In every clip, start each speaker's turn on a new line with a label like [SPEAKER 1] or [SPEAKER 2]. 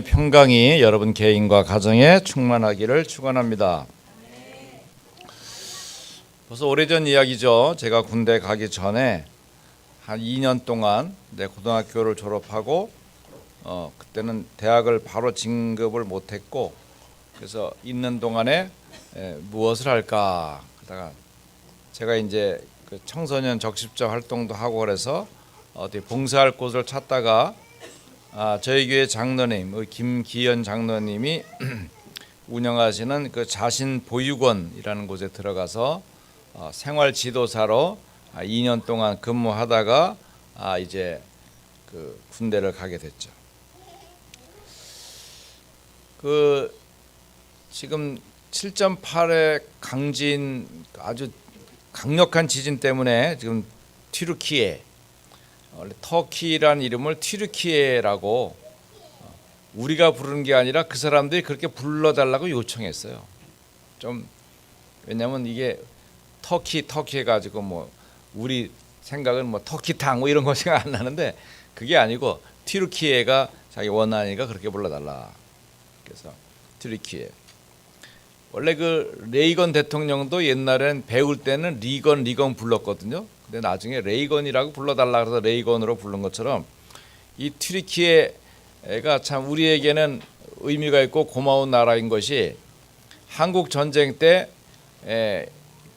[SPEAKER 1] 평강이 여러분 개인과 가정에 충만하기를 축원합니다. 벌써 오래전 이야기죠. 제가 군대 가기 전에 한 2년 동안 고등학교를 졸업하고 그때는 대학을 바로 진급을 못했고, 그래서 있는 동안에 무엇을 할까 하다가 제가 이제 그 청소년 적십자 활동도 하고 그래서 어디 봉사할 곳을 찾다가 저희 교회 장로님 김기현 장로님이 운영하시는 그 자신 보육원이라는 곳에 들어가서 생활 지도사로 2년 동안 근무하다가 이제 그 군대를 가게 됐죠. 그 지금 7.8의 강진, 아주 강력한 지진 때문에 지금 튀르키예, 원래 터키라는 이름을 튀르키예라고 우리가 부르는 게 아니라 그 사람들이 그렇게 불러달라고 요청했어요. 좀 왜냐면 이게 터키 해가지고 뭐 우리 생각은 뭐 터키탕 뭐 이런 거 생각 안 나는데, 그게 아니고 튀르키예가 자기 원하니까 그렇게 불러달라. 그래서 튀르키예. 원래 그 레이건 대통령도 옛날엔 배울 때는 리건 불렀거든요. 근데 나중에 레이건이라고 불러달라 그래서 레이건으로 부른 것처럼 이 튀르키예가 참 우리에게는 의미가 있고 고마운 나라인 것이, 한국 전쟁 때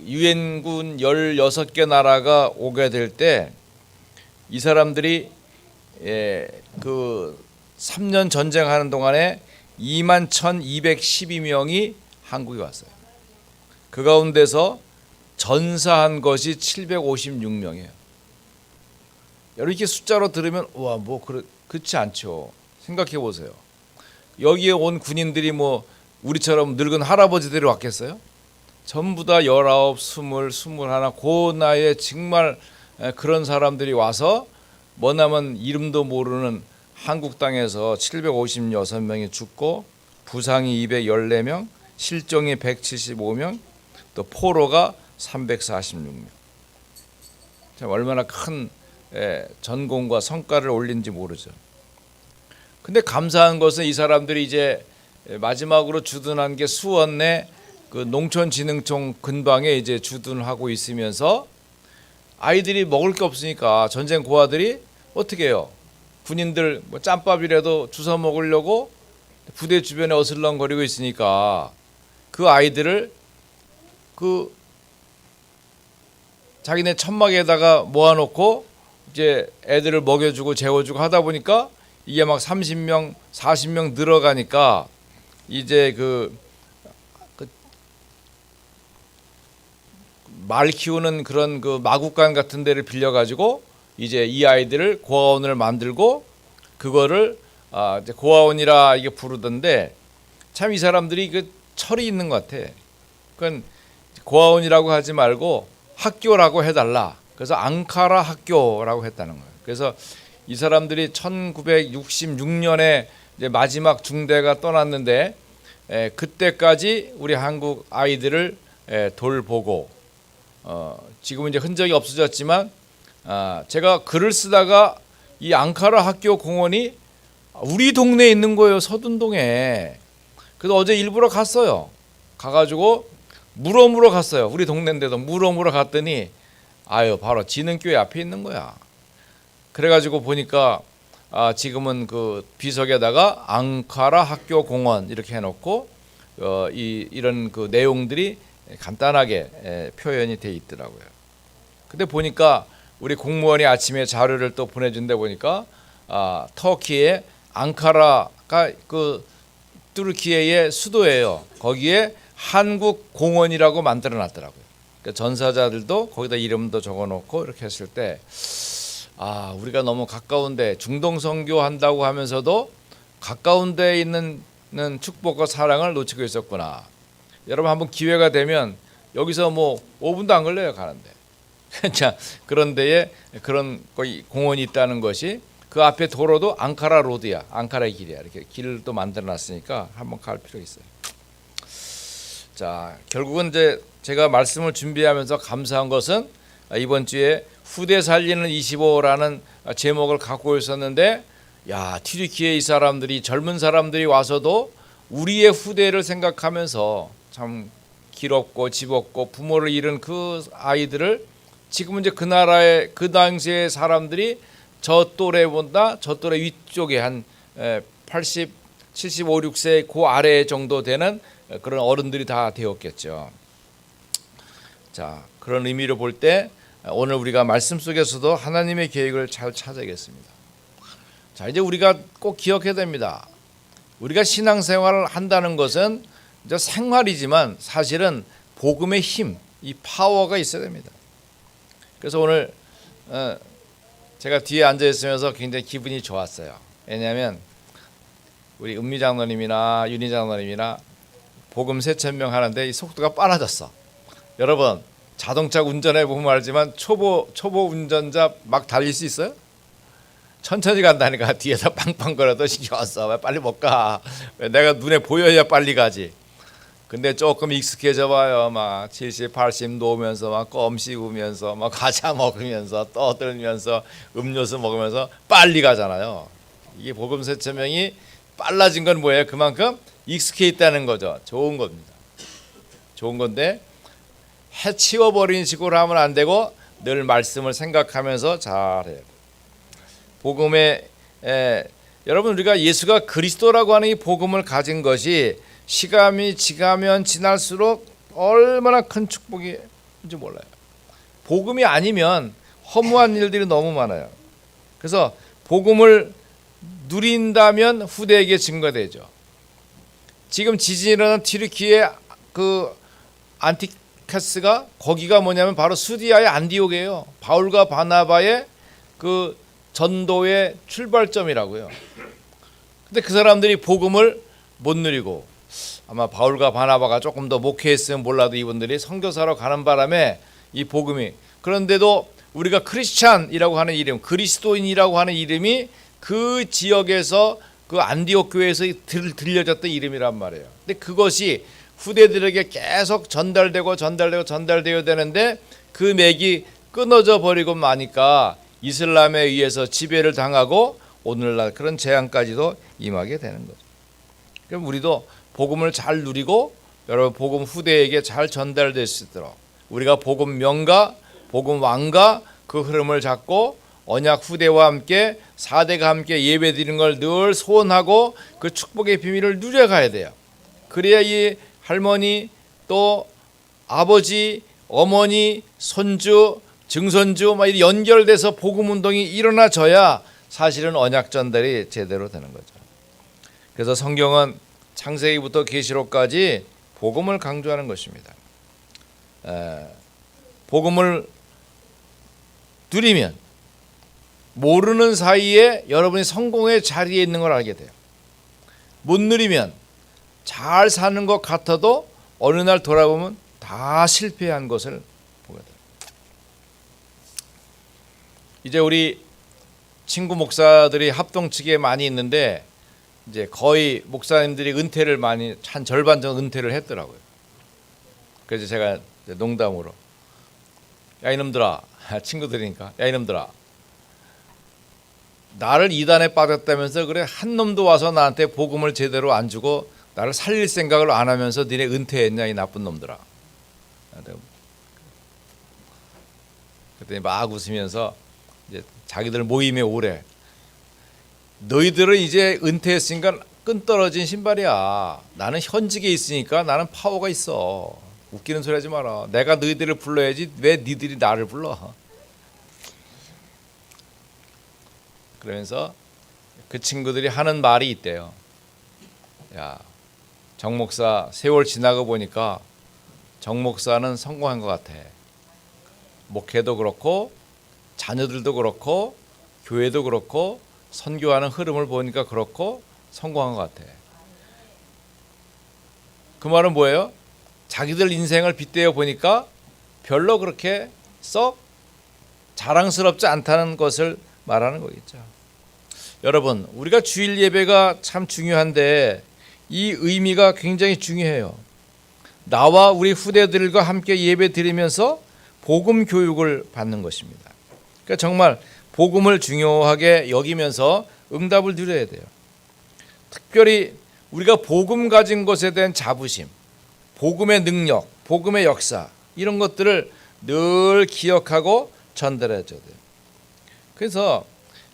[SPEAKER 1] 유엔군 16개 나라가 오게 될 때 이 사람들이 그 3년 전쟁하는 동안에 21,212명이 한국에 왔어요. 그 가운데서 전사한 것이 756명이에요. 이렇게 숫자로 들으면 와, 뭐 그렇지 않죠. 생각해 보세요. 여기에 온 군인들이 뭐 우리처럼 늙은 할아버지들이 왔겠어요? 전부 다 19, 20, 21 그 나이에 정말 그런 사람들이 와서 뭐냐면 이름도 모르는 한국 땅에서 756명이 죽고 부상이 214명, 실종이 175명, 또 포로가 346명. 참 얼마나 큰 전공과 성과를 올린지 모르죠. 근데 감사한 것은 이 사람들이 이제 마지막으로 주둔한 게 수원 내 그 농촌진흥청 근방에 이제 주둔하고 있으면서 아이들이 먹을 게 없으니까 전쟁 고아들이 어떻게 해요? 군인들 뭐 짬밥이라도 주워 먹으려고 부대 주변에 어슬렁거리고 있으니까 그 아이들을 그 자기네 천막에다가 모아놓고 이제 애들을 먹여주고 재워주고 하다 보니까 이게 막 30명, 40명 늘어가니까 이제 말 키우는 그런 그 마구간 같은 데를 빌려가지고 이제 이 아이들을 고아원을 만들고 그거를 이제 고아원이라 이게 부르던데, 참 이 사람들이 그 철이 있는 것 같아. 그러니까 고아원이라고 하지 말고 학교라고 해달라. 그래서 앙카라 학교라고 했다는 거예요. 그래서 이 사람들이 1966년에 이제 마지막 중대가 떠났는데 그때까지 우리 한국 아이들을 돌보고 지금은 이제 흔적이 없어졌지만 제가 글을 쓰다가 이 앙카라 학교 공원이 우리 동네에 있는 거예요. 서둔동에. 그래서 어제 일부러 갔어요. 가가지고 물어물어 갔어요. 우리 동네인데도 물어물어 갔더니 바로 진흥교회 앞에 있는 거야. 그래가지고 보니까 지금은 그 비석에다가 앙카라 학교 공원 이렇게 해놓고 이런 그 내용들이 간단하게 표현이 돼 있더라고요. 근데 보니까 우리 공무원이 아침에 자료를 또 보내준데 보니까 터키의 앙카라가 그 뚜르키예의 수도예요. 거기에 한국 공원이라고 만들어 놨더라고요. 그러니까 전사자들도 거기다 이름도 적어놓고 이렇게 했을 때 우리가 너무 가까운데 중동 선교 한다고 하면서도 가까운 데에 있는 축복과 사랑을 놓치고 있었구나. 여러분 한번 기회가 되면 여기서 뭐 5분도 안 걸려요, 가는데. 자, 그런 데에 그런 공원이 있다는 것이, 그 앞에 도로도 앙카라 로드야, 앙카라의 길이야. 이렇게 길을 또 만들어 놨으니까 한번 갈 필요 있어요. 자, 결국은 이제 제가 말씀을 준비하면서 감사한 것은 이번 주에 후대 살리는 25라는 제목을 갖고 있었는데 야, 튀르키예 이 사람들이 젊은 사람들이 와서도 우리의 후대를 생각하면서 참 길 없고 집 없고 부모를 잃은 그 아이들을 지금은 이제 그 나라의 그 당시의 사람들이 저 또래보다 저 또래 위쪽에 한 80, 75, 6세 그 아래 정도 되는 그런 어른들이 다 되었겠죠. 자, 그런 의미로 볼 때 오늘 우리가 말씀 속에서도 하나님의 계획을 잘 찾아야겠습니다. 자, 이제 우리가 꼭 기억해야 됩니다. 우리가 신앙생활을 한다는 것은 이제 생활이지만 사실은 복음의 힘, 이 파워가 있어야 됩니다. 그래서 오늘 제가 뒤에 앉아 있으면서 굉장히 기분이 좋았어요. 왜냐하면 우리 은미 장로님이나 윤희 장로님이나 복음 세천명 하는데 이 속도가 빨라졌어. 여러분 자동차 운전해 보면 알지만 초보 운전자 막 달릴 수 있어요? 천천히 간다니까. 뒤에서 빵빵거려도 신경 안 써. 왜 빨리 못 가? 왜 내가 눈에 보여야 빨리 가지. 근데 조금 익숙해져 봐요. 막 70, 80 놓으면서 막 껌 씹으면서 막 과자 먹으면서 떠들면서 음료수 먹으면서 빨리 가잖아요. 이게 복음 세천명이 빨라진 건 뭐예요? 그만큼 익숙해 있다는 거죠. 좋은 겁니다. 좋은 건데 해치워버린 식으로 하면 안 되고 늘 말씀을 생각하면서 잘해요. 복음에 여러분 우리가 예수가 그리스도라고 하는 이 복음을 가진 것이 시간이 지나면 지날수록 얼마나 큰 축복인지 몰라요. 복음이 아니면 허무한 일들이 너무 많아요. 그래서 복음을 누린다면 후대에게 증거되죠. 지금 지진이 일어난 튀르키예 그 안티카스가 거기가 뭐냐면 바로 수디아의 안디옥이에요. 바울과 바나바의 그 전도의 출발점이라고요. 근데 그 사람들이 복음을 못 누리고 아마 바울과 바나바가 조금 더 목회했으면 몰라도 이분들이 선교사로 가는 바람에 이 복음이, 그런데도 우리가 크리스찬이라고 하는 이름, 그리스도인이라고 하는 이름이 그 지역에서 그 안디옥 교회에서 들려졌던 이름이란 말이에요. 근데 그것이 후대들에게 계속 전달되어야 되는데 그 맥이 끊어져 버리고 마니까 이슬람에 의해서 지배를 당하고 오늘날 그런 재앙까지도 임하게 되는 거죠. 그럼 우리도 복음을 잘 누리고 여러분 복음 후대에게 잘 전달될 수 있도록 우리가 복음 명가, 복음 왕가 그 흐름을 잡고 언약 후대와 함께 4대가 함께 예배드리는 걸 늘 소원하고 그 축복의 비밀을 누려가야 돼요. 그래야 이 할머니 또 아버지, 어머니, 손주, 증손주 막 연결돼서 복음 운동이 일어나져야 사실은 언약 전달이 제대로 되는 거죠. 그래서 성경은 창세기부터 계시록까지 복음을 강조하는 것입니다. 복음을 누리면 모르는 사이에 여러분이 성공의 자리에 있는 걸 알게 돼요. 못 누리면 잘 사는 것 같아도 어느 날 돌아보면 다 실패한 것을 보게 돼요. 이제 우리 친구 목사들이 합동 측에 많이 있는데 이제 거의 목사님들이 은퇴를 많이 한 절반 정도 은퇴를 했더라고요. 그래서 제가 농담으로 야 이놈들아, 친구들이니까 야 이놈들아, 나를 이단에 빠졌다면서 그래 한 놈도 와서 나한테 복음을 제대로 안 주고 나를 살릴 생각을 안 하면서 니네 은퇴했냐 이 나쁜 놈들아. 그랬더니 막 웃으면서 이제 자기들 모임에 오래. 너희들은 이제 은퇴했으니까 끈떨어진 신발이야. 나는 현직에 있으니까 나는 파워가 있어. 웃기는 소리 하지 마라. 내가 너희들을 불러야지 왜 니들이 나를 불러. 그러면서 그 친구들이 하는 말이 있대요. 야, 정 목사 세월 지나고 보니까 정 목사는 성공한 것 같아. 목회도 그렇고 자녀들도 그렇고 교회도 그렇고 선교하는 흐름을 보니까 그렇고 성공한 것 같아. 그 말은 뭐예요? 자기들 인생을 빗대어 보니까 별로 그렇게 썩 자랑스럽지 않다는 것을 말하는 거겠죠. 여러분, 우리가 주일 예배가 참 중요한데 이 의미가 굉장히 중요해요. 나와 우리 후대들과 함께 예배 드리면서 복음 교육을 받는 것입니다. 그러니까 정말 복음을 중요하게 여기면서 응답을 누려야 돼요. 특별히 우리가 복음 가진 것에 대한 자부심, 복음의 능력, 복음의 역사 이런 것들을 늘 기억하고 전달해 줘야 돼요. 그래서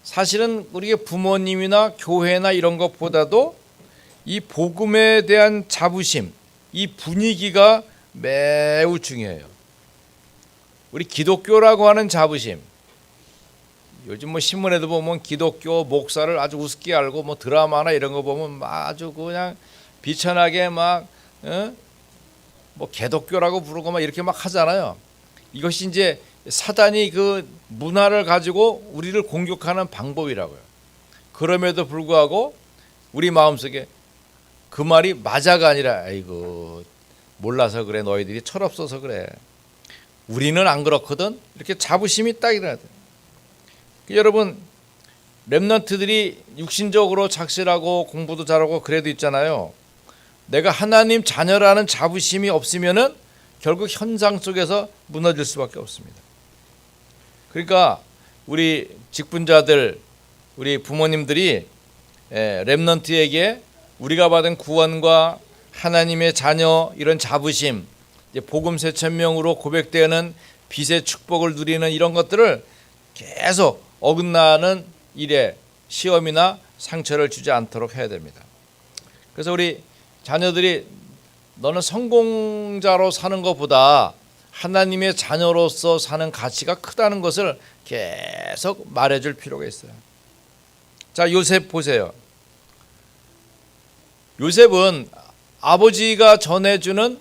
[SPEAKER 1] 사실은 우리의 부모님이나 교회나 이런 것보다도 이 복음에 대한 자부심, 이 분위기가 매우 중요해요. 우리 기독교라고 하는 자부심, 요즘 뭐 신문에도 보면 기독교 목사를 아주 우습게 알고 뭐 드라마나 이런 거 보면 아주 그냥 비천하게 막 뭐 개독교라고 부르고 막 이렇게 막 하잖아요. 이것이 이제 사단이 그 문화를 가지고 우리를 공격하는 방법이라고요. 그럼에도 불구하고 우리 마음속에 그 말이 맞아가 아니라 아이고 몰라서 그래, 너희들이 철없어서 그래, 우리는 안 그렇거든, 이렇게 자부심이 딱 일어나야 돼요. 여러분, 렘넌트들이 육신적으로 착실하고 공부도 잘하고 그래도 있잖아요. 내가 하나님 자녀라는 자부심이 없으면은 결국 현상 속에서 무너질 수밖에 없습니다. 그러니까 우리 직분자들, 우리 부모님들이 렘넌트에게 우리가 받은 구원과 하나님의 자녀 이런 자부심, 복음 세천명으로 고백되는 빛의 축복을 누리는 이런 것들을 계속 어긋나는 일에 시험이나 상처를 주지 않도록 해야 됩니다. 그래서 우리 자녀들이 너는 성공자로 사는 것보다 하나님의 자녀로서 사는 가치가 크다는 것을 계속 말해줄 필요가 있어요. 자, 요셉 보세요. 요셉은 아버지가 전해주는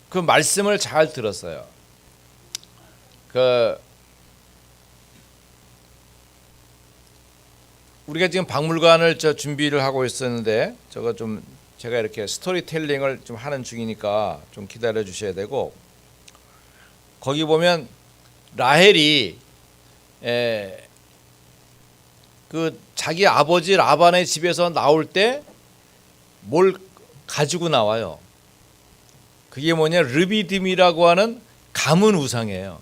[SPEAKER 1] 그 말씀을 잘 들었어요. 우리가 지금 박물관을 준비를 하고 있었는데 저거 좀 제가 이렇게 스토리텔링을 좀 하는 중이니까 좀 기다려 주셔야 되고, 거기 보면 라헬이 그 자기 아버지 라반의 집에서 나올 때 뭘 가지고 나와요. 그게 뭐냐, 르비딤이라고 하는 가문 우상이에요.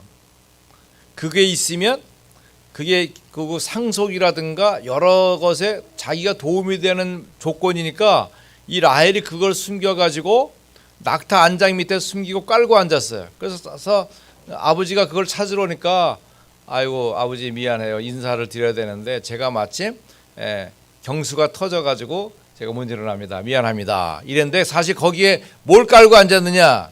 [SPEAKER 1] 그게 있으면 그게 그 상속이라든가 여러 것에 자기가 도움이 되는 조건이니까 이 라헬이 그걸 숨겨가지고 낙타 안장 밑에 숨기고 깔고 앉았어요. 그래서 아버지가 그걸 찾으러 오니까 아이고 아버지 미안해요, 인사를 드려야 되는데 제가 마침 경수가 터져가지고 제가 못 일어납니다, 미안합니다 이랬는데, 사실 거기에 뭘 깔고 앉았느냐,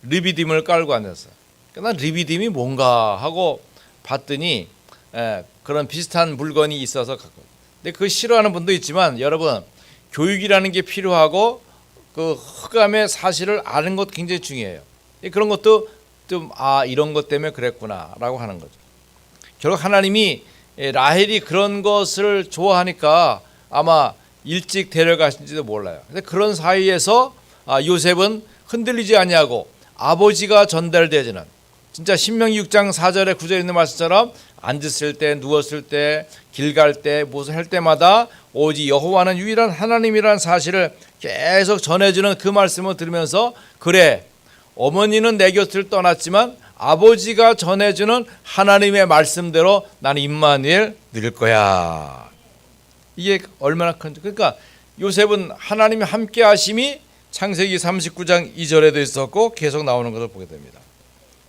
[SPEAKER 1] 르비딤을 깔고 앉았어요. 난 르비딤이 뭔가 하고 봤더니 그런 비슷한 물건이 있어서 갖고. 근데 그 싫어하는 분도 있지만 여러분, 교육이라는 게 필요하고 그 흑암의 사실을 아는 것 굉장히 중요해요. 그런 것도 좀 이런 것 때문에 그랬구나라고 하는 거죠. 결국 하나님이 라헬이 그런 것을 좋아하니까 아마 일찍 데려가신지도 몰라요. 근데 그런 사이에서 요셉은 흔들리지 아니하고 아버지가 전달되지는, 진짜 신명기 6장 4절에 9절에 있는 말씀처럼 앉았을 때, 누웠을 때, 길 갈 때, 무엇을 할 때마다 오직 여호와는 유일한 하나님이라는 사실을 계속 전해주는 그 말씀을 들으면서, 그래, 어머니는 내 곁을 떠났지만 아버지가 전해주는 하나님의 말씀대로 나는 임마누엘 누릴 거야. 이게 얼마나 큰지. 그러니까 요셉은 하나님의 함께 하심이 창세기 39장 2절에도 있었고 계속 나오는 것을 보게 됩니다.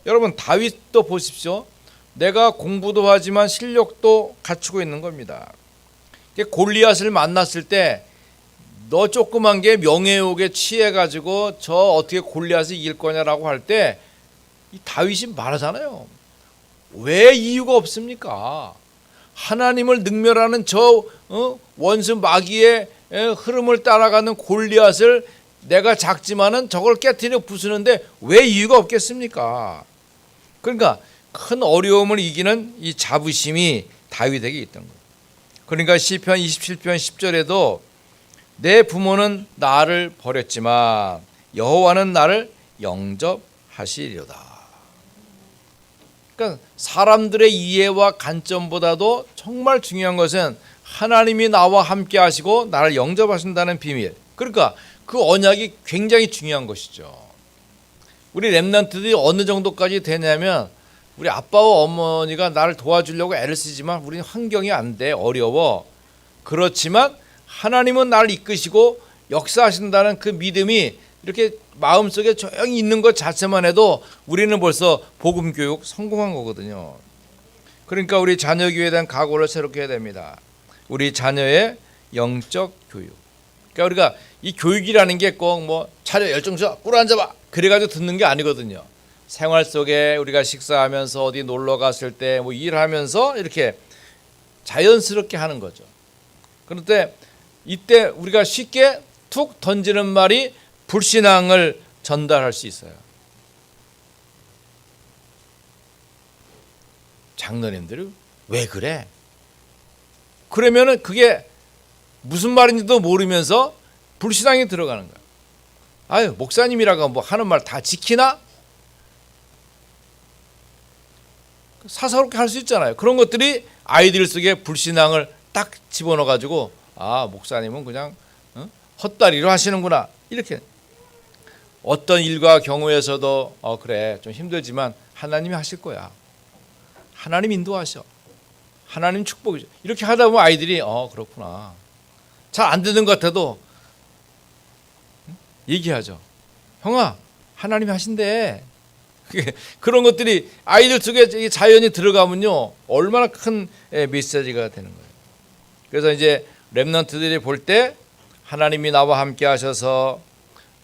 [SPEAKER 1] 여러분, 다윗도 보십시오. 내가 공부도 하지만 실력도 갖추고 있는 겁니다. 골리앗을 만났을 때 너 조그만 게 명예욕에 취해가지고 저 어떻게 골리앗을 이길 거냐라고 할 때 이 다윗이 말하잖아요. 왜 이유가 없습니까? 하나님을 능멸하는 저 원수 마귀의 흐름을 따라가는 골리앗을 내가 작지만은 저걸 깨트려 부수는데 왜 이유가 없겠습니까? 그러니까 큰 어려움을 이기는 이 자부심이 다윗에게 있던 거예요. 그러니까 시편 27편 10절에도 내 부모는 나를 버렸지만 여호와는 나를 영접하시리로다. 그러니까 사람들의 이해와 관점보다도 정말 중요한 것은 하나님이 나와 함께 하시고 나를 영접하신다는 비밀. 그러니까 그 언약이 굉장히 중요한 것이죠. 우리 렘넌트들이 어느 정도까지 되냐면 우리 아빠와 어머니가 나를 도와주려고 애를 쓰지만 우리는 환경이 안 돼. 어려워. 그렇지만 하나님은 나를 이끄시고 역사하신다는 그 믿음이 이렇게 마음속에 조용히 있는 것 자체만 해도 우리는 벌써 복음 교육 성공한 거거든요. 그러니까 우리 자녀 교회에 대한 각오를 새롭게 해야 됩니다. 우리 자녀의 영적 교육. 그러니까 우리가 이 교육이라는 게 꼭 뭐 차려 열정서 꿇어 앉아봐 그래가지고 듣는 게 아니거든요. 생활 속에 우리가 식사하면서 어디 놀러 갔을 때 뭐 일하면서 이렇게 자연스럽게 하는 거죠. 그런데 이때 우리가 쉽게 툭 던지는 말이 불신앙을 전달할 수 있어요. 장로님들이 왜 그래? 그러면은 그게 무슨 말인지도 모르면서 불신앙이 들어가는 거야. 아유, 목사님이라고 뭐 하는 말 다 지키나? 사사롭게 할 수 있잖아요. 그런 것들이 아이들 속에 불신앙을 딱 집어넣어 가지고 아, 목사님은 그냥 헛다리로 하시는구나. 이렇게 어떤 일과 경우에서도 그래 좀 힘들지만 하나님이 하실 거야. 하나님 인도하셔. 하나님 축복이죠. 이렇게 하다 보면 아이들이 그렇구나. 잘 안 되는 것 같아도 얘기하죠. 형아, 하나님이 하신대. 그런 것들이 아이들 속에 자연히 들어가면요 얼마나 큰 메시지가 되는 거예요. 그래서 이제 렘넌트들이 볼 때 하나님이 나와 함께 하셔서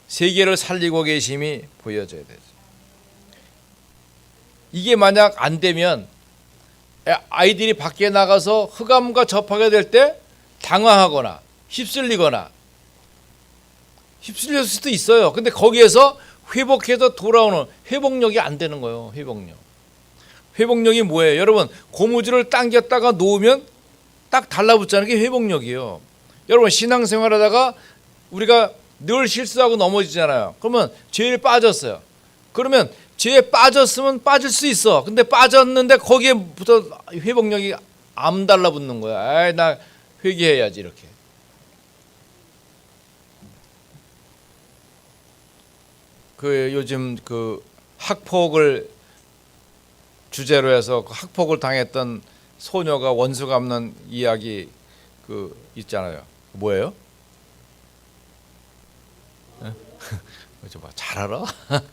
[SPEAKER 1] 세계를 살리고 계심이 보여져야 되죠. 이게 만약 안 되면 아이들이 밖에 나가서 흑암과 접하게 될 때 당황하거나 휩쓸릴 수도 있어요. 근데 거기에서 회복해서 돌아오는 회복력이 안 되는 거예요. 회복력이 뭐예요? 여러분, 고무줄을 당겼다가 놓으면 딱 달라붙자는 게 회복력이에요. 여러분, 신앙생활하다가 우리가 늘 실수하고 넘어지잖아요. 그러면 죄에 빠졌어요. 그러면 죄에 빠졌으면 빠질 수 있어. 근데 빠졌는데 거기에부터 회복력이 안 달라붙는 거야. 아이, 나 회개해야지 이렇게. 요즘 학폭을 주제로 해서 학폭을 당했던 소녀가 원수 갚는 이야기 있잖아요. 뭐예요? 저 봐, 잘 알아?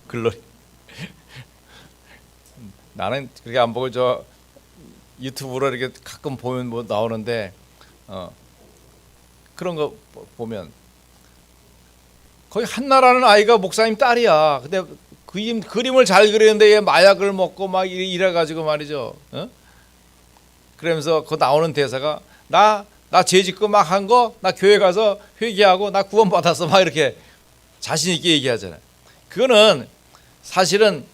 [SPEAKER 1] 글로리. 나는 그렇게 안 보고 저 유튜브로 이렇게 가끔 보면 뭐 나오는데 그런 거 보면 거기 한나라는 아이가 목사님 딸이야. 근데 그림을 잘 그리는데 얘 마약을 먹고 막 이래가지고 말이죠. 그러면서 그 나오는 대사가 나 죄 짓고 막 한 거 나 교회 가서 회개하고 나 구원 받았어 막 이렇게 자신 있게 얘기하잖아요. 그거는 사실은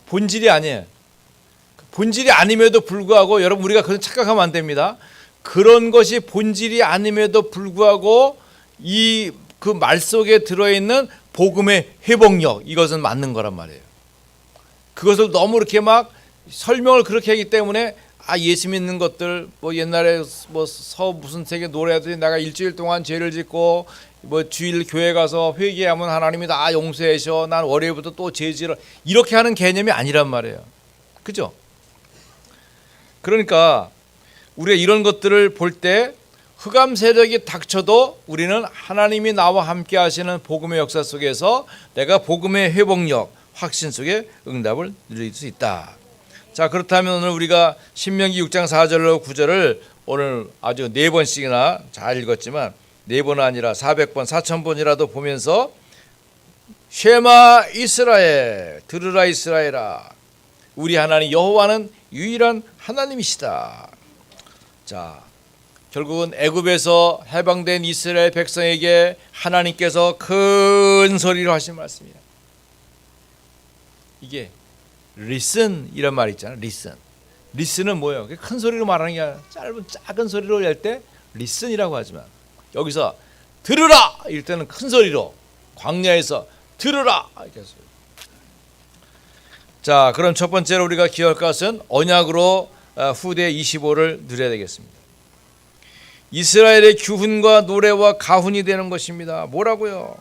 [SPEAKER 1] 본질이 아니에요. 본질이 아님에도 불구하고 여러분 우리가 그런 착각하면 안 됩니다. 그런 것이 본질이 아님에도 불구하고 그 말 속에 들어있는 복음의 회복력 이것은 맞는 거란 말이에요. 그것을 너무 이렇게 막 설명을 그렇게 하기 때문에 예수 믿는 것들 뭐 옛날에 뭐 무슨 세계 노래하더니 내가 일주일 동안 죄를 짓고 뭐 주일 교회 가서 회개하면 하나님이 다 용서해 줘. 난 월요일부터 또 죄 지러 이렇게 하는 개념이 아니란 말이에요. 그죠? 그러니까 우리가 이런 것들을 볼 때 흑암 세력이 닥쳐도 우리는 하나님이 나와 함께 하시는 복음의 역사 속에서 내가 복음의 회복력, 확신 속에 응답을 누릴 수 있다. 자, 그렇다면 오늘 우리가 신명기 6장 4절로 9절을 오늘 아주 4번씩이나 잘 읽었지만 4번 아니라 400번, 4000번이라도 보면서 쉐마 이스라엘, 들으라 이스라엘아, 우리 하나님 여호와는 유일한 하나님이시다. 자, 결국은 애굽에서 해방된 이스라엘 백성에게 하나님께서 큰 소리로 하신 말씀이에요. 이게 listen 이런 말 있잖아요. listen은 뭐예요? 큰 소리로 말하는 게 아니라 작은 소리로 할 때 listen이라고 하지만 여기서 들으라 이럴 때는 큰 소리로 광야에서 들으라 이렇게 했어요. 자, 그럼 첫 번째로 우리가 기억할 것은 언약으로 후대 25를 누려야 되겠습니다. 이스라엘의 규훈과 노래와 가훈이 되는 것입니다. 뭐라고요?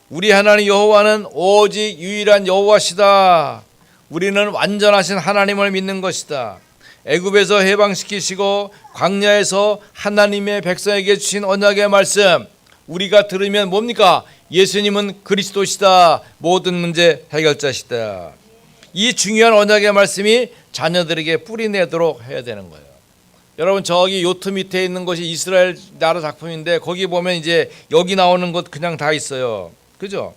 [SPEAKER 1] 우리 하나님 여호와는 오직 유일한 여호와시다. 우리는 완전하신 하나님을 믿는 것이다. 애굽에서 해방시키시고 광야에서 하나님의 백성에게 주신 언약의 말씀, 우리가 들으면 뭡니까? 예수님은 그리스도시다. 모든 문제 해결자시다. 이 중요한 언약의 말씀이 자녀들에게 뿌리내도록 해야 되는 거예요. 여러분, 저기 요트 밑에 있는 것이 이스라엘 나라 작품인데 거기 보면 이제 여기 나오는 것 그냥 다 있어요. 그죠?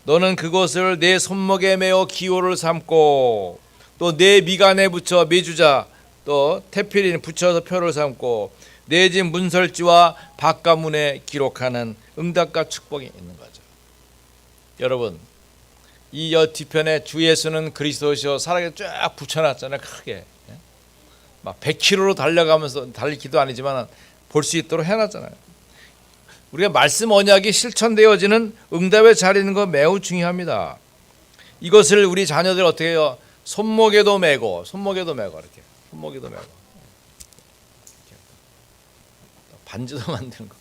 [SPEAKER 1] 너는 그것을 내 손목에 메어 기호를 삼고 또 내 미간에 붙여 메주자, 또 테필린 붙여서 표를 삼고 내 집 문설지와 바깥문에 기록하는 응답과 축복이 있는 거죠. 여러분, 이 뒤편에 주 예수는 그리스도시여 살아계 쫙 붙여놨잖아요. 크게 막 100km로 달려가면서 달리기도 아니지만 볼 수 있도록 해놨잖아요. 우리가 말씀 언약이 실천되어지는 응답의 자리는 거 매우 중요합니다. 이것을 우리 자녀들 어떻게 해요? 손목에도 메고 이렇게 손목에도 메고 반지도 만드는 거,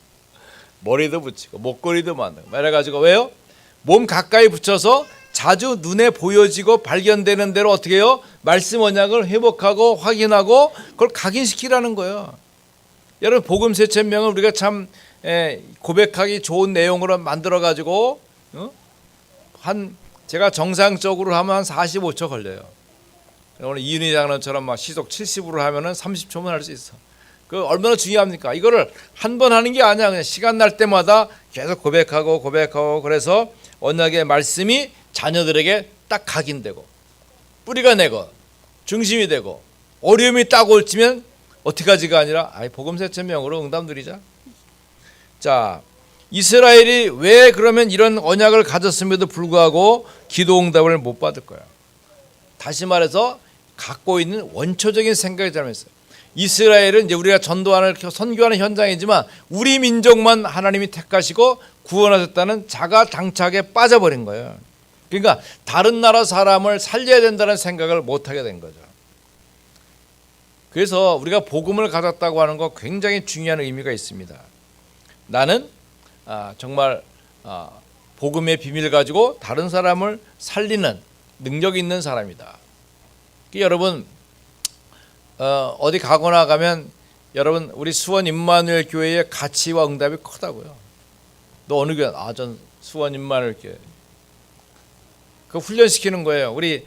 [SPEAKER 1] 머리도 붙이고 목걸이도 만드는 거. 이래가지고 왜요? 몸 가까이 붙여서 자주 눈에 보여지고 발견되는 대로 어떻게 해요? 말씀 언약을 회복하고 확인하고 그걸 각인시키라는 거예요. 여러분, 복음 세천명을 우리가 참 고백하기 좋은 내용으로 만들어가지고 제가 정상적으로 하면 한 45초 걸려요. 오늘 이윤희 장로처럼 막 시속 70으로 하면은 30초면 할 수 있어. 그 얼마나 중요합니까? 이거를 한 번 하는 게 아니야. 그냥 시간 날 때마다 계속 고백하고 그래서 언약의 말씀이 자녀들에게 딱 각인되고 뿌리가 내고 중심이 되고 어려움이 딱 올지면 어떻게 하지가 아니라 복음 세천명으로 응답 누리자. 자, 이스라엘이 왜 그러면 이런 언약을 가졌음에도 불구하고 기도 응답을 못 받을 거야? 다시 말해서 갖고 있는 원초적인 생각이 잘못했어요. 이스라엘은 이제 우리가 전도하는 선교하는 현장이지만 우리 민족만 하나님이 택하시고 구원하셨다는 자가당착에 빠져버린 거예요. 그러니까 다른 나라 사람을 살려야 된다는 생각을 못하게 된 거죠. 그래서 우리가 복음을 가졌다고 하는 거 굉장히 중요한 의미가 있습니다. 나는 정말 복음의 비밀을 가지고 다른 사람을 살리는 능력 있는 사람이다. 여러분, 어디 가거나 가면 여러분, 우리 수원 임마누엘 교회의 가치와 응답이 크다고요. 너 어느 교회? 전 수원 임마누엘 교회. 그 훈련시키는 거예요. 우리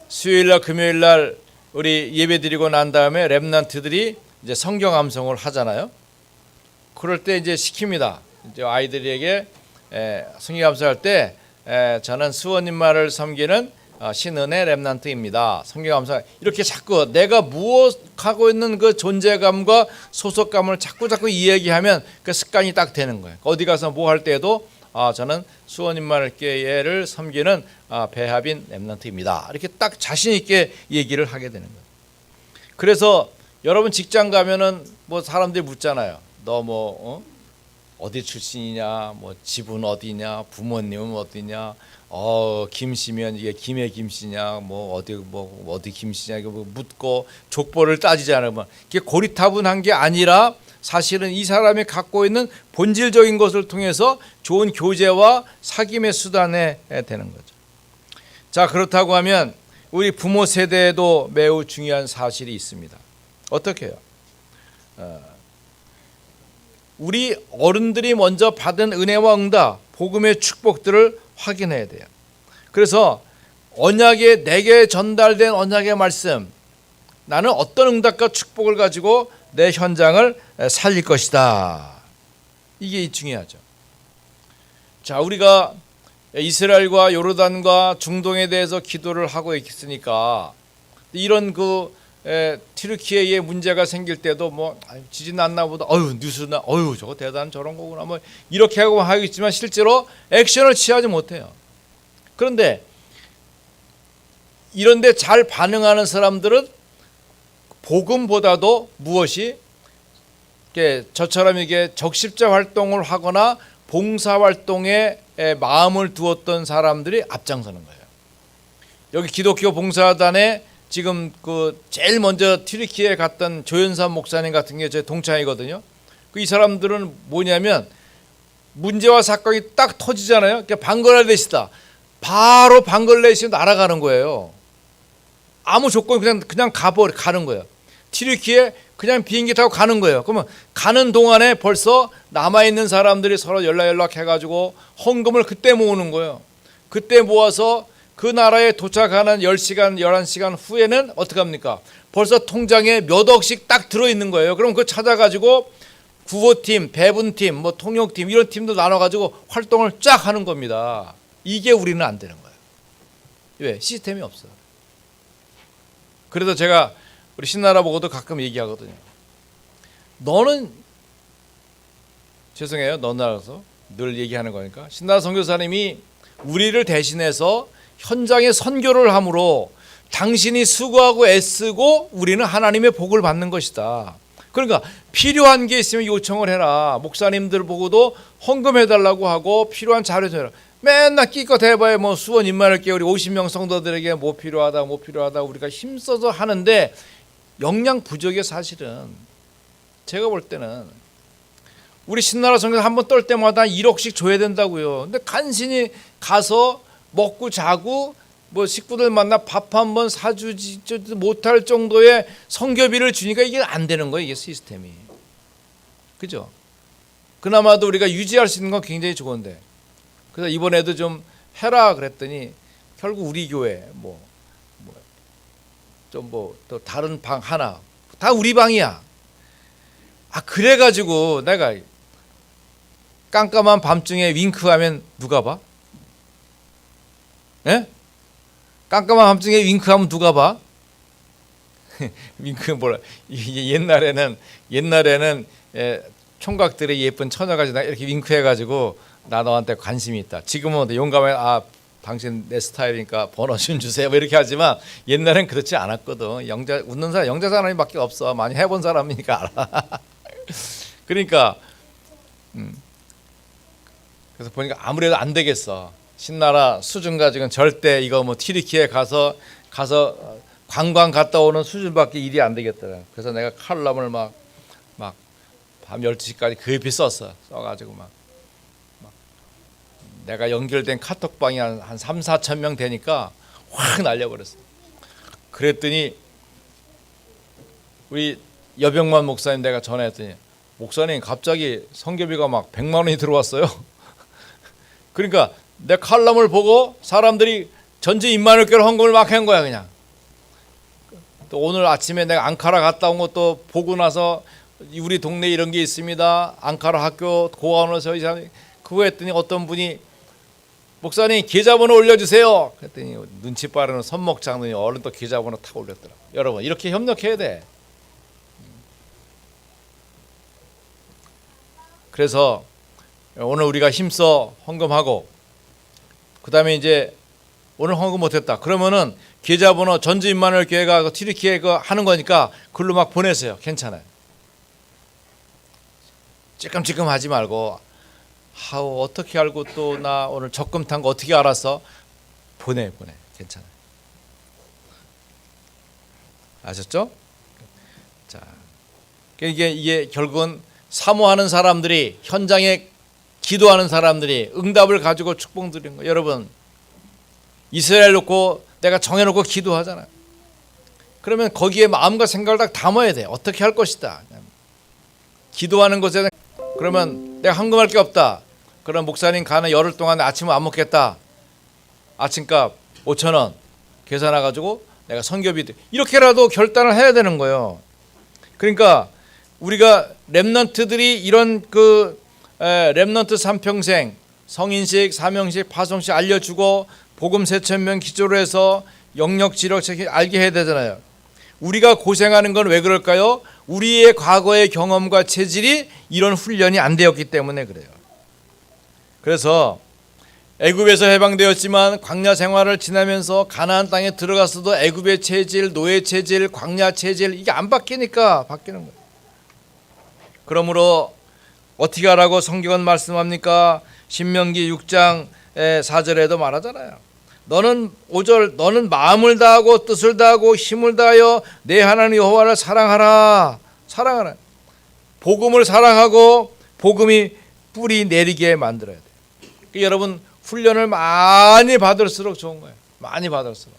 [SPEAKER 1] 수요일날 금요일날 우리 예배 드리고 난 다음에 렘넌트들이 이제 성경 암송을 하잖아요. 그럴 때 이제 시킵니다. 이제 아이들에게 성경 암송할 때 저는 수원님만을 섬기는 신은혜 렘넌트입니다. 성경 암송 이렇게 자꾸 내가 무엇하고 있는 그 존재감과 소속감을 자꾸 이야기하면 그 습관이 딱 되는 거예요. 어디 가서 뭐 할 때에도 저는 수원님만을 교회를 섬기는 배합인 렘넌트입니다. 이렇게 딱 자신 있게 얘기를 하게 되는 거예요. 그래서 여러분 직장 가면은 뭐 사람들이 묻잖아요. 너 뭐 어디 출신이냐, 뭐 집은 어디냐, 부모님은 어디냐, 김씨면 이게 김의 김씨냐, 뭐 어디 김씨냐 이거 뭐 묻고 족보를 따지잖아요. 뭐 이게 고리타분한 게 아니라 사실은 이 사람이 갖고 있는 본질적인 것을 통해서 좋은 교제와 사귐의 수단에 되는 거죠. 자, 그렇다고 하면 우리 부모 세대에도 매우 중요한 사실이 있습니다. 어떻게 해요? 우리 어른들이 먼저 받은 은혜와 응답, 복음의 축복들을 확인해야 돼요. 그래서 언약의 내게 전달된 언약의 말씀, 나는 어떤 응답과 축복을 가지고 내 현장을 살릴 것이다. 이게 중요하죠. 자, 우리가 이스라엘과 요르단과 중동에 대해서 기도를 하고 있으니까 이런 튀르키예의 문제가 생길 때도 뭐 지진 났나 보다. 뉴스나 저거 대단한 저런 거구나. 뭐 이렇게 하고 있지만 실제로 액션을 취하지 못해요. 그런데 이런데 잘 반응하는 사람들은 복음보다도 무엇이 저처럼 이게 적십자 활동을 하거나 봉사 활동에 마음을 두었던 사람들이 앞장서는 거예요. 여기 기독교 봉사단에 지금 제일 먼저 튀르키예에 갔던 조연산 목사님 같은 게 제 동창이거든요. 이 사람들은 뭐냐면 문제와 사건이 딱 터지잖아요. 그러니까 방관하듯이다. 바로 방글라데시로 날아가는 거예요. 아무 조건 그냥 가는 거예요. 튀르키예 그냥 비행기 타고 가는 거예요. 그러면 가는 동안에 벌써 남아있는 사람들이 서로 연락해가지고 헌금을 그때 모으는 거예요. 그때 모아서 그 나라에 도착하는 10시간, 11시간 후에는 어떻게 합니까? 벌써 통장에 몇 억씩 딱 들어있는 거예요. 그럼 그거 찾아가지고 구호팀, 배분팀, 뭐 통역팀 이런 팀도 나눠가지고 활동을 쫙 하는 겁니다. 이게 우리는 안 되는 거예요. 왜? 시스템이 없어. 그래서 제가 우리 신나라 보고도 가끔 얘기하거든요. 너는 죄송해요. 너나라서 늘 얘기하는 거니까 신나라 선교사님이 우리를 대신해서 현장에 선교를 함으로 당신이 수고하고 애쓰고 우리는 하나님의 복을 받는 것이다. 그러니까 필요한 게 있으면 요청을 해라. 목사님들 보고도 헌금해달라고 하고 필요한 자료 줘라. 맨날 끼껏 해봐야 뭐 수원 임마누엘 우리 50명 성도들에게 뭐 필요하다 우리가 힘써서 하는데 역량 부족이에요. 사실은 제가 볼 때는 우리 신나라 선교사 한번 떨 때마다 1억씩 줘야 된다고요. 근데 간신히 가서 먹고 자고 뭐 식구들 만나 밥 한 번 사주지 못할 정도의 선교비를 주니까 이게 안 되는 거예요. 이게 시스템이. 그죠? 그나마도 우리가 유지할 수 있는 건 굉장히 좋은데 그래서 이번에도 좀 해라 그랬더니 결국 우리 교회 또 다른 방 하나 다 우리 방이야. 그래가지고 내가 깜깜한 밤중에 윙크하면 누가 봐? 예? 깜깜한 밤중에 윙크하면 누가 봐? 윙크 뭐라? 옛날에는 총각들의 예쁜 처녀가 이렇게 윙크해가지고 나 너한테 관심이 있다. 지금은 용감해. 당신 내 스타일이니까 번호 좀 주세요. 뭐 이렇게 하지만 옛날엔 그렇지 않았거든. 웃는 사람 영자 사람이밖에 없어. 많이 해본 사람이니까 알아. 그러니까 그래서 보니까 아무래도 안 되겠어. 신나라 수준 가지고는 절대 이거 뭐 튀르키예 가서 관광 갔다 오는 수준밖에 일이 안 되겠더라. 그래서 내가 칼럼을 막 밤 12시까지 급히 써가지고 막 내가 연결된 카톡방이 한 3, 4천 명 되니까 확 날려버렸어. 그랬더니 우리 여병만 목사님 내가 전화했더니 목사님 갑자기 선교비가 막 100만 원이 들어왔어요. 그러니까 내 칼럼을 보고 사람들이 전체 임마누엘 교회 헌금을 막 한 거야. 그냥 또 오늘 아침에 내가 앙카라 갔다 온 것도 보고 나서 우리 동네에 이런 게 있습니다. 앙카라 학교 고아원에서 그거 했더니 어떤 분이 목사님 계좌번호 올려주세요. 그랬더니 눈치 빠르는 손목 장군이 얼른 또 계좌번호 탁 올렸더라. 여러분 이렇게 협력해야 돼. 그래서 오늘 우리가 힘써 헌금하고 그 다음에 이제 오늘 헌금 못했다. 그러면은 계좌번호 전주 임마누엘 교회가 튀르키예 하는 거니까 글로 막 보내세요. 괜찮아요. 찔끔찔끔 하지 말고 어떻게 알고 또 나 오늘 적금 탄 거 어떻게 알았어? 보내 괜찮아요. 아셨죠? 자, 이게 결국은 사모하는 사람들이 현장에 기도하는 사람들이 응답을 가지고 축복 드리는 거예요. 여러분 이스라엘 놓고 내가 정해놓고 기도하잖아요. 그러면 거기에 마음과 생각을 다 담아야 돼. 어떻게 할 것이다. 기도하는 것에 그러면 내가 헌금할 게 없다. 그럼 목사님 가는 열흘 동안 아침을 안 먹겠다. 아침값 5,000원 계산해가지고 내가 선교비 이렇게라도 결단을 해야 되는 거예요. 그러니까 우리가 렘넌트들이 이런 렘넌트 3평생 성인식, 사명식, 파송식 알려주고 복음 세천명 기초로 해서 영역 지력 알게 해야 되잖아요. 우리가 고생하는 건 왜 그럴까요? 우리의 과거의 경험과 체질이 이런 훈련이 안 되었기 때문에 그래요. 그래서 애굽에서 해방되었지만 광야 생활을 지나면서 가나안 땅에 들어갔어도 애굽의 체질, 노예 체질, 광야 체질 이게 안 바뀌니까 바뀌는 거예요. 그러므로 어떻게 하라고 성경은 말씀합니까? 신명기 6장 4절에도 말하잖아요. 너는 5절 너는 마음을 다하고 뜻을 다하고 힘을 다하여 내 하나님 여호와를 사랑하라. 복음을 사랑하고 복음이 뿌리 내리게 만들어야 돼요. 여러분 훈련을 많이 받을수록 좋은 거예요. 많이 받을수록.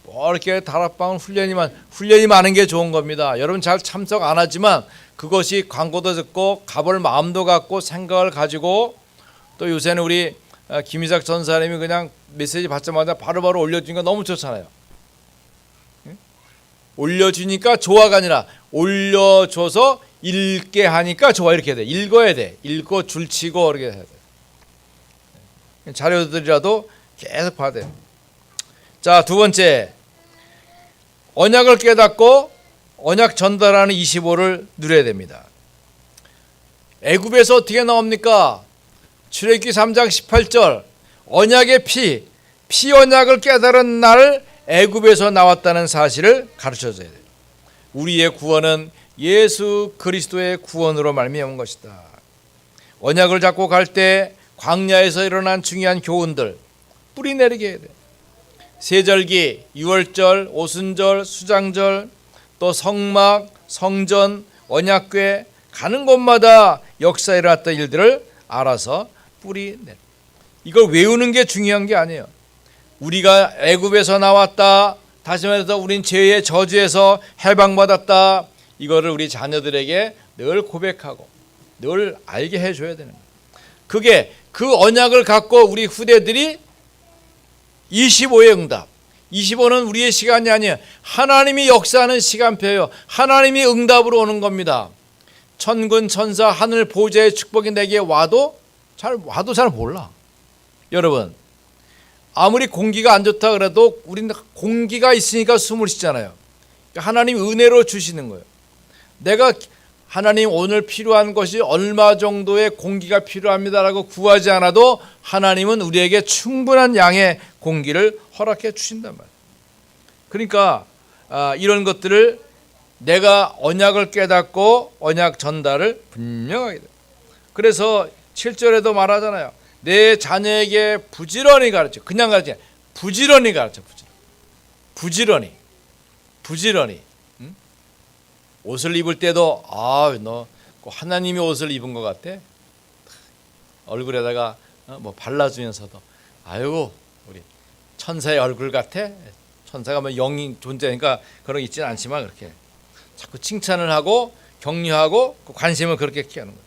[SPEAKER 1] 뭐 이렇게 다락방은 훈련이 많은 게 좋은 겁니다. 여러분 잘 참석 안 하지만 그것이 광고도 듣고 가볼 마음도 갖고 생각을 가지고, 또 요새는 우리 김희작 전사님이 그냥 메시지 받자마자 바로바로 올려주니까 너무 좋잖아요. 올려주니까 좋아가 아니라 올려줘서 읽게 하니까 좋아. 이렇게 돼. 읽어야 돼. 읽고 줄치고 이렇게 해야 돼. 자료들이라도 계속 봐야 돼요. 자, 두 번째, 언약을 깨닫고 언약 전달하는 25를 누려야 됩니다. 애굽에서 어떻게 나옵니까? 출애굽기 3장 18절, 언약의 피 언약을 깨달은 날 애굽에서 나왔다는 사실을 가르쳐줘야 돼요. 우리의 구원은 예수 그리스도의 구원으로 말미암은 것이다. 언약을 잡고 갈 때 광야에서 일어난 중요한 교훈들 뿌리 내리게 해야 돼요. 세절기, 유월절, 오순절, 수장절, 또 성막, 성전, 언약궤, 가는 곳마다 역사에 일어났던 일들을 알아서 뿌리 내려. 이걸 외우는 게 중요한 게 아니에요. 우리가 애굽에서 나왔다, 다시 말해서 우린 죄의 저주에서 해방받았다, 이거를 우리 자녀들에게 늘 고백하고 늘 알게 해줘야 되는 거예요. 그게 그 언약을 갖고 우리 후대들이 25의 응답, 25는 우리의 시간이 아니에요. 하나님이 역사하는 시간표예요. 하나님이 응답으로 오는 겁니다. 천군 천사 하늘 보좌의 축복이 내게 와도 잘 몰라. 여러분, 아무리 공기가 안 좋다 그래도 우리는 공기가 있으니까 숨을 쉬잖아요. 하나님 은혜로 주시는 거예요. 내가 하나님 오늘 필요한 것이 얼마 정도의 공기가 필요합니다라고 구하지 않아도 하나님은 우리에게 충분한 양의 공기를 허락해 주신단 말이에요. 그러니까 이런 것들을 내가 언약을 깨닫고 언약 전달을 분명하게 돼요. 그래서 7절에도 말하잖아요. 내 자녀에게 부지런히 가르쳐. 그냥 가르쳐. 부지런히 가르쳐. 부지런히. 응? 옷을 입을 때도 너 하나님의 옷을 입은 것 같아. 얼굴에다가 뭐 발라주면서도 아이고 우리 천사의 얼굴 같아. 천사가 뭐 영이 존재하니까 그런 게 있지는 않지만 그렇게 자꾸 칭찬을 하고 격려하고 관심을 그렇게 키우는 거죠.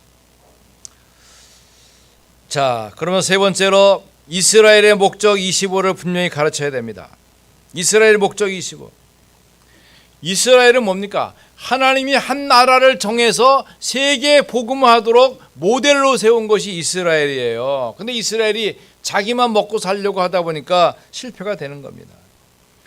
[SPEAKER 1] 자, 그러면 세 번째로 이스라엘의 목적 25를 분명히 가르쳐야 됩니다. 이스라엘의 목적 25. 이스라엘은 뭡니까? 하나님이 한 나라를 정해서 세계에 복음하도록 모델로 세운 것이 이스라엘이에요. 근데 이스라엘이 자기만 먹고 살려고 하다 보니까 실패가 되는 겁니다.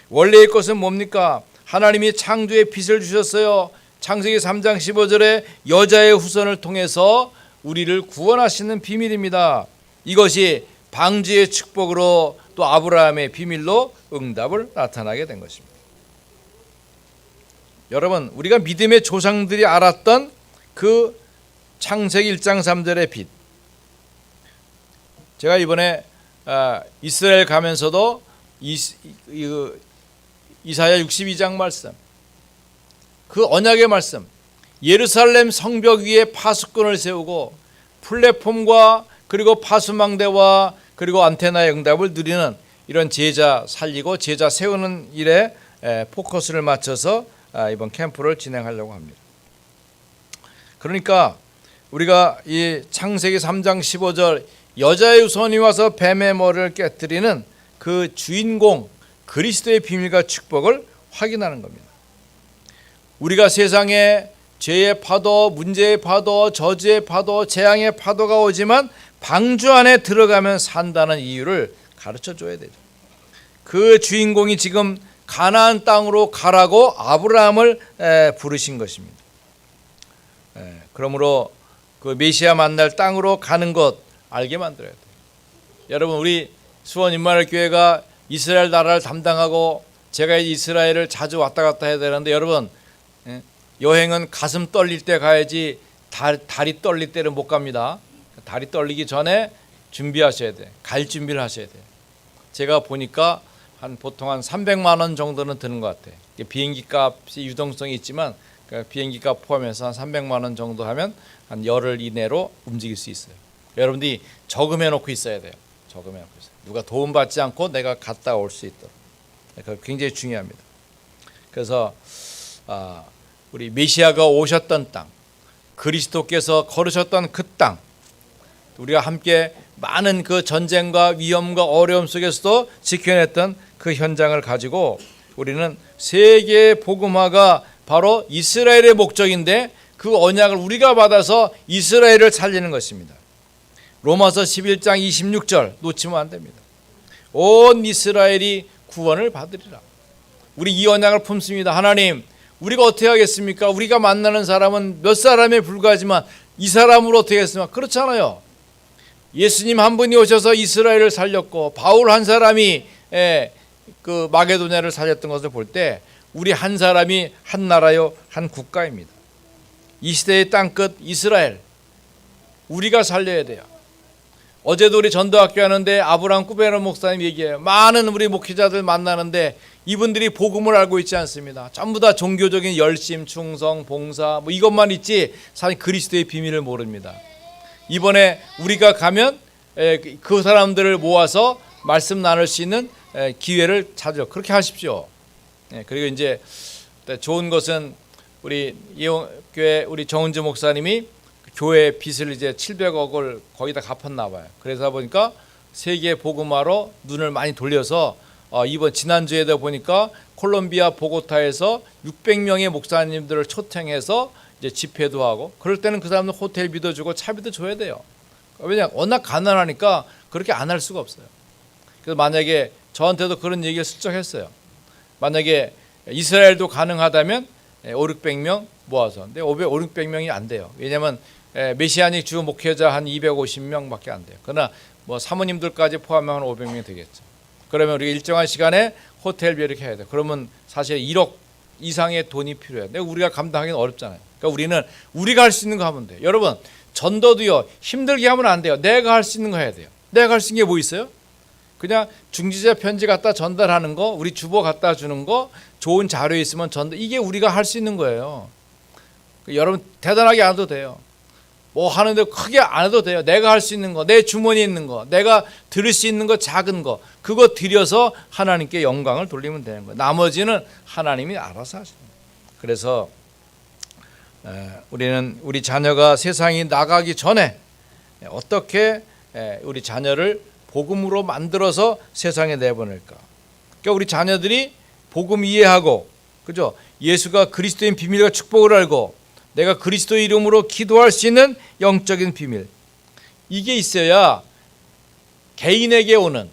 [SPEAKER 1] 원래의 것은 뭡니까? 하나님이 창조의 빛을 주셨어요. 창세기 3장 15절에 여자의 후손을 통해서 우리를 구원하시는 비밀입니다. 이것이 방주의 축복으로 또 아브라함의 비밀로 응답을 나타나게 된 것입니다. 여러분, 우리가 믿음의 조상들이 알았던 그 창세기 1장 3절의 빛, 제가 이번에 이스라엘 가면서도 이사야 62장 말씀, 그 언약의 말씀, 예루살렘 성벽 위에 파수꾼을 세우고 플랫폼과 그리고 파수망대와 그리고 안테나의 응답을 누리는 이런 제자 살리고 제자 세우는 일에 포커스를 맞춰서 이번 캠프를 진행하려고 합니다. 그러니까 우리가 이 창세기 3장 15절 여자의 후손이 와서 뱀의 머리를 깨뜨리는 그 주인공 그리스도의 비밀과 축복을 확인하는 겁니다. 우리가 세상에 죄의 파도, 문제의 파도, 저주의 파도, 재앙의 파도가 오지만 방주 안에 들어가면 산다는 이유를 가르쳐 줘야 되죠. 그 주인공이 지금 가나안 땅으로 가라고 아브라함을 부르신 것입니다. 그러므로 그 메시아 만날 땅으로 가는 것 알게 만들어야 돼요. 여러분, 우리 수원 임마누엘 교회가 이스라엘 나라를 담당하고 제가 이스라엘을 자주 왔다 갔다 해야 되는데, 여러분, 여행은 가슴 떨릴 때 가야지 다리 떨릴 때는 못 갑니다. 다리 떨리기 전에 준비하셔야 돼. 갈 준비를 하셔야 돼요. 제가 보니까 보통 한 300만 원 정도는 드는 것 같아요. 비행기 값이 유동성이 있지만 비행기 값 포함해서 한 300만 원 정도 하면 한 열흘 이내로 움직일 수 있어요. 여러분들이 저금해 놓고 있어야 돼요. 적으면 누가 도움받지 않고 내가 갔다 올 수 있도록. 그거 굉장히 중요합니다. 그래서 우리 메시아가 오셨던 땅, 그리스도께서 걸으셨던 그 땅, 우리가 함께 많은 그 전쟁과 위험과 어려움 속에서도 지켜냈던 그 현장을 가지고 우리는 세계 복음화가 바로 이스라엘의 목적인데 그 언약을 우리가 받아서 이스라엘을 살리는 것입니다. 로마서 11장 26절 놓치면 안 됩니다. 온 이스라엘이 구원을 받으리라. 우리 이 언약을 품습니다. 하나님, 우리가 어떻게 하겠습니까? 우리가 만나는 사람은 몇 사람에 불과하지만 이 사람으로 어떻게 하겠습니까? 그렇잖아요. 예수님 한 분이 오셔서 이스라엘을 살렸고 바울 한 사람이 그 마게도냐를 살렸던 것을 볼 때 우리 한 사람이 한 나라요 한 국가입니다. 이 시대의 땅끝 이스라엘 우리가 살려야 돼요. 어제도 우리 전도학교 하는데 아브라함 꾸베르 목사님 얘기해요. 많은 우리 목회자들 만나는데 이분들이 복음을 알고 있지 않습니다. 전부 다 종교적인 열심, 충성, 봉사 뭐 이것만 있지 사실 그리스도의 비밀을 모릅니다. 이번에 우리가 가면 그 사람들을 모아서 말씀 나눌 수 있는 기회를 찾으려 그렇게 하십시오. 그리고 이제 좋은 것은 우리 이용교회 우리 정은주 목사님이 교회 빚을 이제 700억을 거의 다 갚았나 봐요. 그래서 보니까 세계 복음화로 눈을 많이 돌려서 이번 지난주에도 보니까 콜롬비아 보고타에서 600명의 목사님들을 초청해서 이제 집회도 하고 그럴 때는 그 사람들 호텔비도 주고 차비도 줘야 돼요. 왜냐 워낙 가난하니까 그렇게 안 할 수가 없어요. 그래서 만약에 저한테도 그런 얘기를 슬쩍 했어요. 만약에 이스라엘도 가능하다면 500-600명 모아서. 근데 500-600명이 안 돼요. 왜냐하면 메시아닉 주 목회자 한 250명밖에 안 돼요. 그러나 뭐 사모님들까지 포함하면 500명이 되겠죠. 그러면 우리가 일정한 시간에 호텔비 이렇게 해야 돼요. 그러면 사실 1억 이상의 돈이 필요해요. 근데 우리가 감당하기는 어렵잖아요. 그러니까 우리는 우리가 할 수 있는 거 하면 돼요. 여러분 전도도요 힘들게 하면 안 돼요. 내가 할 수 있는 거 해야 돼요. 내가 할 수 있는 게 뭐 있어요? 그냥 중지자 편지 갖다 전달하는 거, 우리 주보 갖다 주는 거, 좋은 자료 있으면 전달, 이게 우리가 할 수 있는 거예요. 여러분 대단하게 안 해도 돼요. 뭐 하는데 크게 안 해도 돼요. 내가 할 수 있는 거, 내 주머니에 있는 거, 내가 들을 수 있는 거 작은 거, 그거 드려서 하나님께 영광을 돌리면 되는 거예요. 나머지는 하나님이 알아서 하시는 거예요. 그래서 우리는 우리 자녀가 세상에 나가기 전에 어떻게 우리 자녀를 복음으로 만들어서 세상에 내보낼까? 그러니까 우리 자녀들이 복음 이해하고, 그죠? 예수가 그리스도인 비밀과 축복을 알고, 내가 그리스도의 이름으로 기도할 수 있는 영적인 비밀, 이게 있어야 개인에게 오는,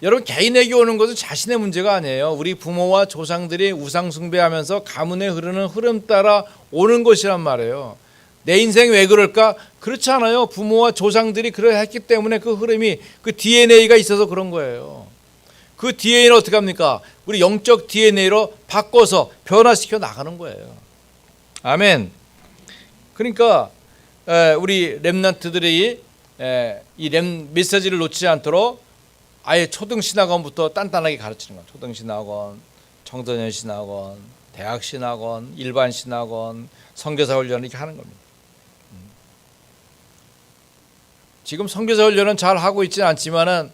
[SPEAKER 1] 여러분 개인에게 오는 것은 자신의 문제가 아니에요. 우리 부모와 조상들이 우상 숭배하면서 가문에 흐르는 흐름 따라 오는 것이란 말이에요. 내 인생 왜 그럴까? 그렇지 않아요. 부모와 조상들이 그래 했기 때문에 그 흐름이 그 DNA가 있어서 그런 거예요. 그 DNA를 어떻게 합니까? 우리 영적 DNA로 바꿔서 변화시켜 나가는 거예요. 아멘. 그러니까 우리 렘넌트들이 이 메시지를 놓치지 않도록 아예 초등신학원부터 단단하게 가르치는 거예요. 초등신학원, 청소년신학원, 대학신학원, 일반신학원, 선교사훈련 이렇게 하는 겁니다. 지금 선교사훈련은 잘 하고 있지는 않지만은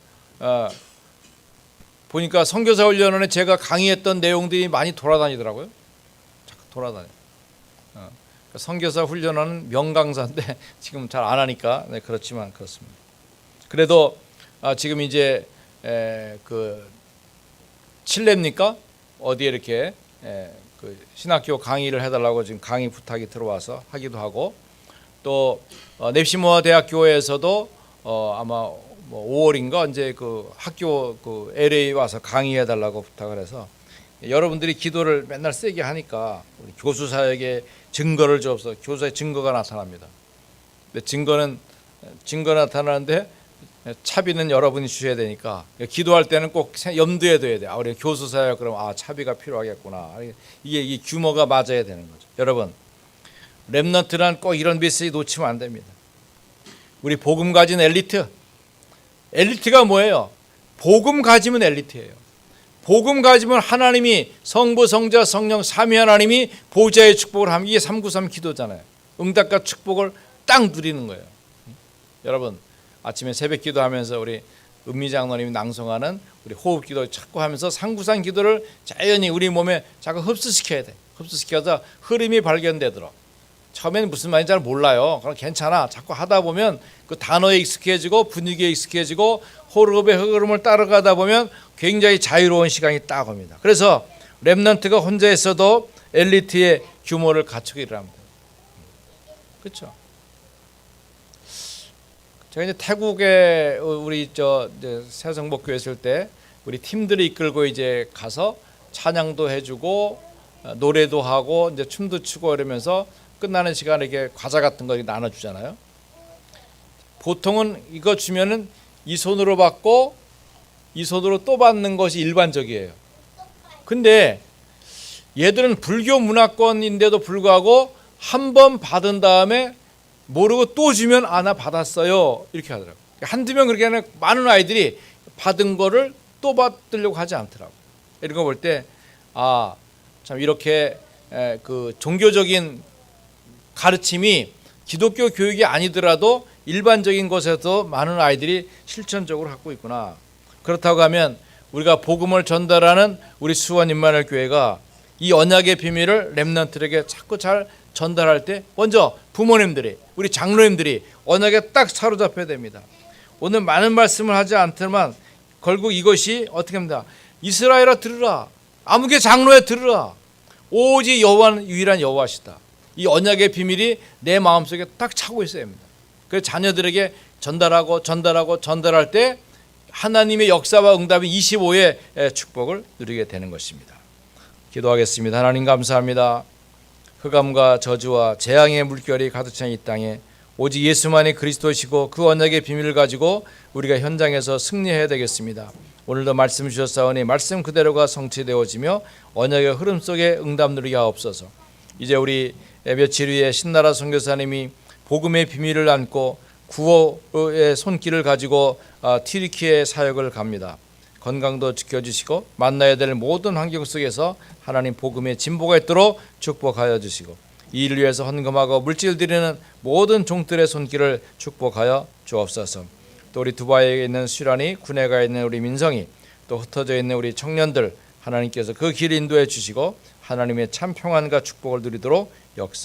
[SPEAKER 1] 보니까 선교사훈련원에 제가 강의했던 내용들이 많이 돌아다니더라고요. 자꾸 돌아다녀. 선교사 훈련원은 명강사인데 지금 잘 안 하니까 그렇지만 그렇습니다. 그래도 지금 이제 그 칠레입니까? 어디에 이렇게 그 신학교 강의를 해달라고 지금 강의 부탁이 들어와서 하기도 하고, 또 넵시모아 대학교에서도 아마 뭐 5월인가 이제 그 학교 그 LA 와서 강의해달라고 부탁을 해서 여러분들이 기도를 맨날 세게 하니까 우리 교수사에게 증거를 줘서 교수의 증거가 나타납니다. 근데 증거 나타나는데 차비는 여러분이 주셔야 되니까 기도할 때는 꼭 염두에 둬야 돼요. 우리 교수사예요. 그럼 차비가 필요하겠구나. 이게 규모가 맞아야 되는 거죠. 여러분 렘넌트란 꼭 이런 메시지 놓치면 안 됩니다. 우리 복음 가진 엘리트가 뭐예요? 복음 가지면 엘리트예요. 복음 가지면 하나님이 성부 성자 성령 삼위 하나님이 보좌의 축복을 하면 이게 393 기도잖아요. 응답과 축복을 딱 누리는 거예요. 여러분 아침에 새벽 기도하면서 우리 은미 장로님이 낭송하는 우리 호흡기도 자꾸 하면서 상부상 기도를 자연히 우리 몸에 자꾸 흡수시켜야 돼. 흡수시켜서 흐름이 발견되도록. 처음에는 무슨 말인지 잘 몰라요. 그럼 괜찮아. 자꾸 하다 보면 그 단어에 익숙해지고 분위기에 익숙해지고 호흡의 흐름을 따라가다 보면 굉장히 자유로운 시간이 딱 옵니다. 그래서 렘넌트가 혼자 있어도 엘리트의 규모를 갖추기를 합니다. 그렇죠? 제가 이제 태국에 우리 새성복교회 있을 때 우리 팀들이 이끌고 이제 가서 찬양도 해주고 노래도 하고 이제 춤도 추고 이러면서 끝나는 시간에 이렇게 과자 같은 거 나눠주잖아요. 보통은 이거 주면은 이 손으로 받고 이 손으로 또 받는 것이 일반적이에요. 근데 얘들은 불교 문화권인데도 불구하고 한 번 받은 다음에 모르고 또 주면 나 받았어요 이렇게 하더라고요. 한두 명 그렇게 하는 많은 아이들이 받은 거를 또 받으려고 하지 않더라고요. 이런 거 볼 때 참 이렇게 그 종교적인 가르침이 기독교 교육이 아니더라도 일반적인 것에서 많은 아이들이 실천적으로 갖고 있구나. 그렇다고 하면 우리가 복음을 전달하는 우리 수원 임마누엘 교회가 이 언약의 비밀을 렘넌트에게 자꾸 잘 전달할 때 먼저 부모님들이 우리 장로님들이 언약에 딱 사로잡혀야 됩니다. 오늘 많은 말씀을 하지 않지만 결국 이것이 어떻게 합니다. 이스라엘아 들으라. 아무개 장로에 들으라. 오직 여호와는 유일한 여호와시다. 이 언약의 비밀이 내 마음속에 딱 차고 있어야 합니다. 그래서 자녀들에게 전달할 때 하나님의 역사와 응답이 25의 축복을 누리게 되는 것입니다. 기도하겠습니다. 하나님 감사합니다. 흑암과 저주와 재앙의 물결이 가득 찬 이 땅에 오직 예수만이 그리스도시고 그 언약의 비밀을 가지고 우리가 현장에서 승리해야 되겠습니다. 오늘도 말씀 주셨사오니 말씀 그대로가 성취되어지며 언약의 흐름 속에 응답 누리게 하옵소서. 이제 우리 며칠 후에 신나라 선교사님이 복음의 비밀을 안고 구호의 손길을 가지고 튀르키예 사역을 갑니다. 건강도 지켜주시고 만나야 될 모든 환경 속에서 하나님 복음의 진보가 있도록 축복하여 주시고 이 일을 위해서 헌금하고 물질 드리는 모든 종들의 손길을 축복하여 주옵소서. 또 우리 두바이에 있는 슈라니, 군에가 있는 우리 민성이, 또 흩어져 있는 우리 청년들 하나님께서 그 길 인도해 주시고 하나님의 참 평안과 축복을 누리도록 역사